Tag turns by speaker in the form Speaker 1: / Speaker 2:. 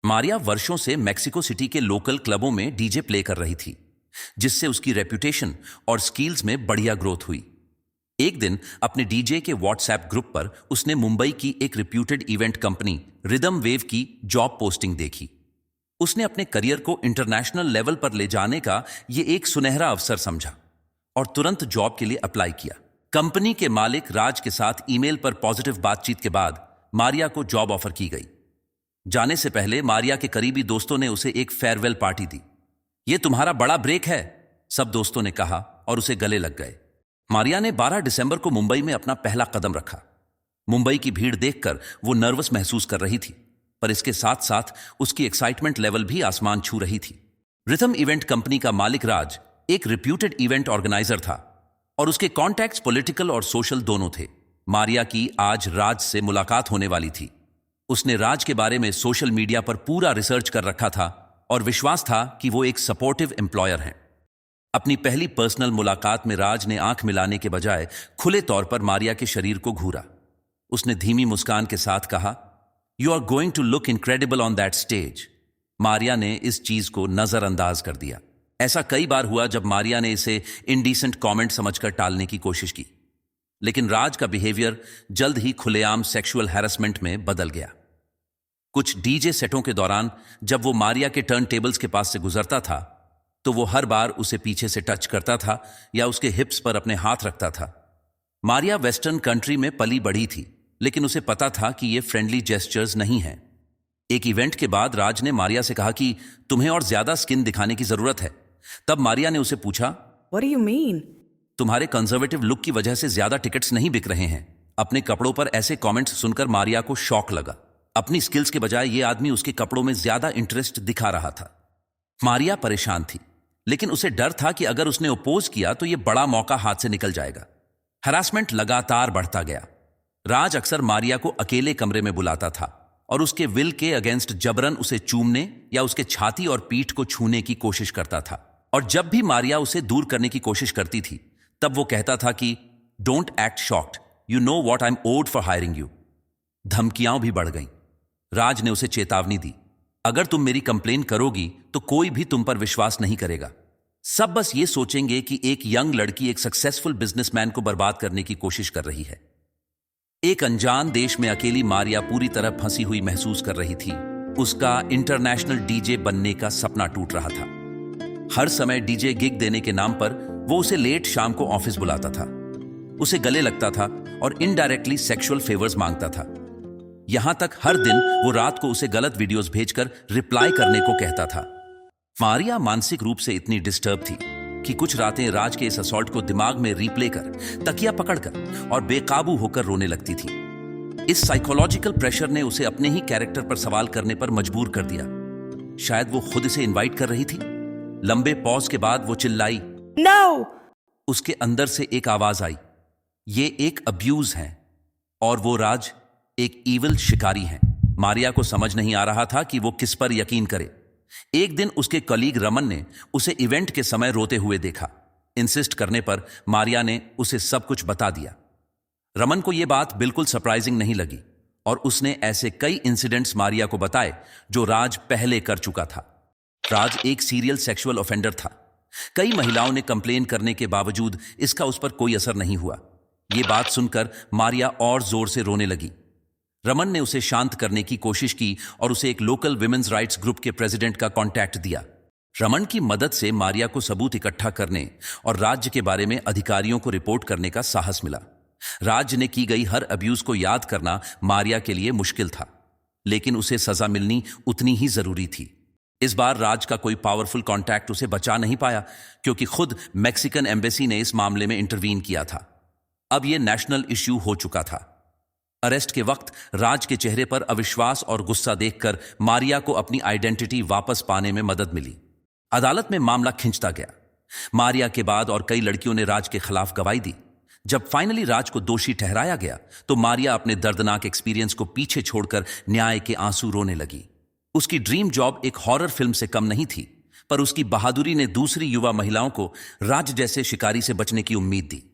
Speaker 1: मारिया वर्षों से Mexico city के लोकल क्लबों में डीजे प्ले कर रही थी, जिससे उसकी रेपुटेशन और स्किल्स में बढ़िया ग्रोथ हुई। एक दिन अपने डीजे के व्हाट्सएप ग्रुप पर उसने मुंबई की एक reputed event company rhythm wave की जॉब पोस्टिंग देखी। उसने अपने करियर को इंटरनेशनल लेवल पर ले जाने का ये एक सुनहरा अवसर समझा और तुरंत जॉब के लिए अप्लाई किया। कंपनी के मालिक राज के साथ ईमेल पर पॉजिटिव बातचीत के बाद मारिया को जॉब ऑफर की गई। जाने से पहले मारिया के करीबी दोस्तों ने उसे एक फेयरवेल पार्टी दी। ये तुम्हारा बड़ा ब्रेक है, सब दोस्तों ने कहा और उसे गले लग गए। मारिया ने 12 दिसंबर को मुंबई में अपना पहला कदम रखा। मुंबई की भीड़ देखकर वो नर्वस महसूस कर रही थी, पर इसके साथ साथ उसकी एक्साइटमेंट लेवल भी आसमान छू रही थी। रिथम इवेंट कंपनी का मालिक राज एक रिप्यूटेड इवेंट ऑर्गेनाइजर था और उसके कॉन्टैक्ट्स पॉलिटिकल और सोशल दोनों थे। मारिया की आज राज से मुलाकात होने वाली थी। उसने राज के बारे में सोशल मीडिया पर पूरा रिसर्च कर रखा था और विश्वास था कि वो एक सपोर्टिव एम्प्लॉयर हैं। अपनी पहली पर्सनल मुलाकात में राज ने आंख मिलाने के बजाय खुले तौर पर मारिया के शरीर को घूरा। उसने धीमी मुस्कान के साथ कहा, "you are going to look incredible on that stage." Maria ने इस चीज को नजरअंदाज कर दिया। ऐसा कई बार हुआ जब मारिया ने इसे इनडिसेंट कमेंट समझकर टालने की कोशिश की, लेकिन राज का बिहेवियर जल्द ही खुलेआम सेक्सुअल हैरेसमेंट में बदल गया। कुछ डीजे सेटों के दौरान जब वो मारिया के टर्न टेबल्स के पास से गुजरता था, तो वो हर बार उसे पीछे से टच करता था या उसके हिप्स पर अपने हाथ रखता था। मारिया वेस्टर्न कंट्री में पली बढ़ी थी, लेकिन उसे पता था कि ये फ्रेंडली जेस्चर्स नहीं हैं। एक इवेंट के बाद राज ने मारिया से कहा कि तुम्हें और ज्यादा स्किन दिखाने की जरूरत है। तब मारिया ने उसे पूछा,
Speaker 2: What do you mean?
Speaker 1: तुम्हारे कंजर्वेटिव लुक की वजह से ज्यादा टिकट्स नहीं बिक रहे हैं। अपने कपड़ों पर ऐसे कमेंट्स सुनकर मारिया को शॉक लगा। अपनी स्किल्स के बजाय ये आदमी उसके कपड़ों में ज्यादा इंटरेस्ट दिखा रहा था। मारिया परेशान थी, लेकिन उसे डर था कि अगर उसने अपोज किया तो यह बड़ा मौका हाथ से निकल जाएगा। हरासमेंट लगातार बढ़ता गया। राज अक्सर मारिया को अकेले कमरे में बुलाता था और उसके विल के अगेंस्ट जबरन उसे चूमने या उसके छाती और पीठ को छूने की कोशिश करता था। और जब भी मारिया उसे दूर करने की कोशिश करती थी, तब वो कहता था कि don't act shocked, you know what I am owed for hiring you. धमकियां भी बढ़ गईं। राज ने उसे चेतावनी दी, अगर तुम मेरी कंप्लेन करोगी तो कोई भी तुम पर विश्वास नहीं करेगा। सब बस ये सोचेंगे कि एक यंग लड़की एक सक्सेसफुल बिजनेसमैन को बर्बाद करने की कोशिश कर रही है। एक अनजान देश में अकेली मारिया पूरी तरह फंसी हुई महसूस कर रही थी। उसका इंटरनेशनल डीजे बनने का सपना टूट रहा था। हर समय डीजे गिग देने के नाम पर वो उसे लेट शाम को ऑफिस बुलाता था, उसे गले लगता था और इनडायरेक्टली सेक्सुअल फेवर्स मांगता था। यहां तक हर दिन वो रात को उसे गलत वीडियोस भेजकर रिप्लाई करने को कहता था। मारिया मानसिक रूप से इतनी डिस्टर्ब थी कि कुछ रातें राज के इस असॉल्ट को दिमाग में रिप्ले कर, तकिया पकड़कर और बेकाबू होकर रोने लगती थी। इस साइकोलॉजिकल प्रेशर ने उसे अपने ही कैरेक्टर पर सवाल करने पर मजबूर कर दिया। शायद वो खुद इसे इनवाइट कर रही थी। लंबे पॉज के बाद वो चिल्लाई,
Speaker 2: No!
Speaker 1: उसके अंदर से एक आवाज आई, ये एक अब्यूज है और वो राज एक ईविल शिकारी है। मारिया को समझ नहीं आ रहा था कि वो किस पर यकीन करे। एक दिन उसके कलीग रमन ने उसे इवेंट के समय रोते हुए देखा। इंसिस्ट करने पर मारिया ने उसे सब कुछ बता दिया। रमन को यह बात बिल्कुल सरप्राइजिंग नहीं लगी और उसने ऐसे कई इंसिडेंट्स मारिया को बताए जो राज पहले कर चुका था। राज एक सीरियल सेक्सुअल ऑफेंडर था। कई महिलाओं ने कंप्लेन करने के बावजूद इसका उस पर कोई असर नहीं हुआ। यह बात सुनकर मारिया और जोर से रोने लगी। रमन ने उसे शांत करने की कोशिश की और उसे एक लोकल विमेन्स राइट्स ग्रुप के प्रेसिडेंट का कांटेक्ट दिया। रमन की मदद से मारिया को सबूत इकट्ठा करने और राज्य के बारे में अधिकारियों को रिपोर्ट करने का साहस मिला। राज्य ने की गई हर अब्यूज को याद करना मारिया के लिए मुश्किल था, लेकिन उसे सजा मिलनी उतनी ही जरूरी थी। इस बार राज का कोई पावरफुल कांटेक्ट उसे बचा नहीं पाया, क्योंकि खुद मैक्सिकन एम्बेसी ने इस मामले में इंटरवीन किया था। अब यह नेशनल इश्यू हो चुका था। अरेस्ट के वक्त राज के चेहरे पर अविश्वास और गुस्सा देखकर मारिया को अपनी आइडेंटिटी वापस पाने में मदद मिली। अदालत में मामला खिंचता गया। मारिया के बाद और कई लड़कियों ने राज के खिलाफ गवाही दी। जब फाइनली राज को दोषी ठहराया गया तो मारिया अपने दर्दनाक एक्सपीरियंस को पीछे छोड़कर न्याय के आंसू रोने लगी। उसकी ड्रीम जॉब एक हॉरर फिल्म से कम नहीं थी, पर उसकी बहादुरी ने दूसरी युवा महिलाओं को राज जैसे शिकारी से बचने की उम्मीद दी।